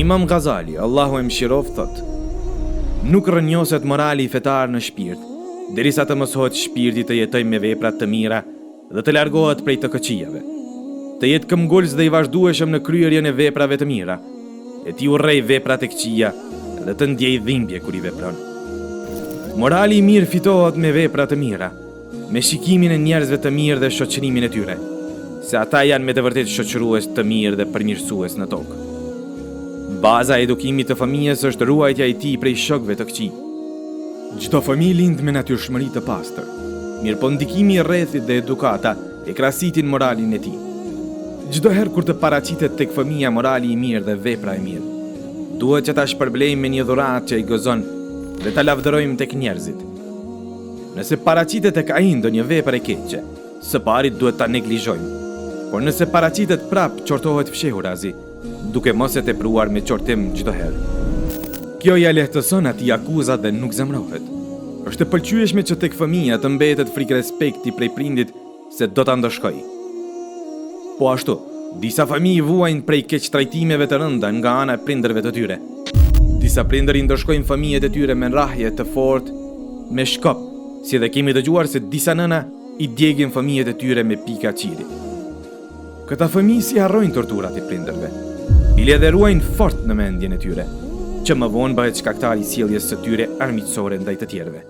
Imam Ghazali, Allahu e mëshiroft, thot: nuk rënjoset morali fetar në shpirt, derisa të mësohet shpirti të jetojë me veprat të mira dhe të largohet prej të këqijave, të jetë këmbgulës dhe i vazhdueshëm në kryerjen e veprave të mira, e t'i urrej veprat e këqija dhe të ndjej dhimbje kur i vepron. Morali i mirë fitohet me vepra të mira, me shikimin e njerëzve të mirë dhe shoqërimin e tyre, se ata janë me të vërtet shoqërues të mirë dhe përmirësues në tokë. Baza e edukimit të familjes është ruajtja e tij prej shokëve të këqij. Çdo fëmijë lind me natyrshmëri të pastër, mirëpo ndikimi i rrethit dhe edukata e krahasitin moralin e tij. Çdo herë kur të paraqitet tek fëmia morali i mirë dhe vepra e mirë, duhet që ta shpërblejmë me një dhuratë që i gëzon dhe ta lavdërojmë tek njerëzit. Nëse paraqitet tek ai ndonjë vepër e keqe, së pari duhet ta neglizhojmë. Por nëse paraqitet prap, qortohet fshehurazi, duke mos e tepruar me qortim çdo herë. Kjo ja lehtëson atij akuzat dhe nuk zemrohet. Është e pëlqyeshme që tek fëmia të mbetet frikë respekti prej prindit se do ta ndoshkoj. Po ashtu, disa fëmijë vuajnë prej keq trajtimeve të rënda nga ana e prindërve të tyre. Disa prindër i ndoshkojnë fëmijët e tyre me rrahje të fortë, me shkop, si dhe kemi dëgjuar se disa nëna i djegin fëmijët e tyre me pika qiri. Këta fëmijë si harrojnë torturat e prindërve, i ledheruajnë fort në mendjen e tyre, që më vonë bëhet shkaktar i sjelljes së tyre armiqësore ndaj të tjerëve.